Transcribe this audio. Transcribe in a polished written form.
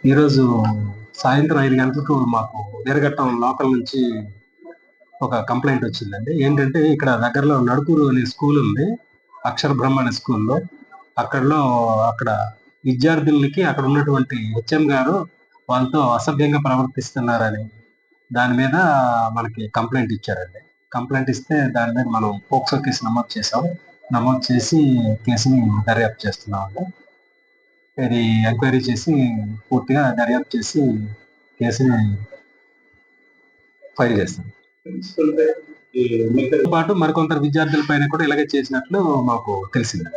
ఈరోజు సాయంత్రం 5 గంటలకు మాకు వీరఘట్టం లోకల్ నుంచి ఒక కంప్లైంట్ వచ్చిందండి. ఏంటంటే ఇక్కడ దగ్గరలో నడుకూరు అనే స్కూల్ ఉంది. అక్షర బ్రహ్మ అనే స్కూల్‌లో. అక్కడలో అక్కడ విద్యార్థులకి అక్కడ ఉన్నటువంటి హెచ్ఎం గారు వాళ్ళతో అసభ్యంగా ప్రవర్తిస్తున్నారని దాని మీద మనకి కంప్లైంట్ ఇచ్చారండి. కంప్లైంట్ ఇస్తే దాని మీద మనం పోక్సో కేసు నమోదు చేసాం. నమోదు చేసి కేసుని దర్యాప్తు చేస్తున్నామండి. ఇది ఎంక్వైరీ చేసి పూర్తిగా దర్యాప్తు చేసి కేసుని ఫైల్ చేస్తాం. పాటు మరికొందరు విద్యార్థుల పైన కూడా ఇలాగే చేసినట్లు మాకు తెలిసింది.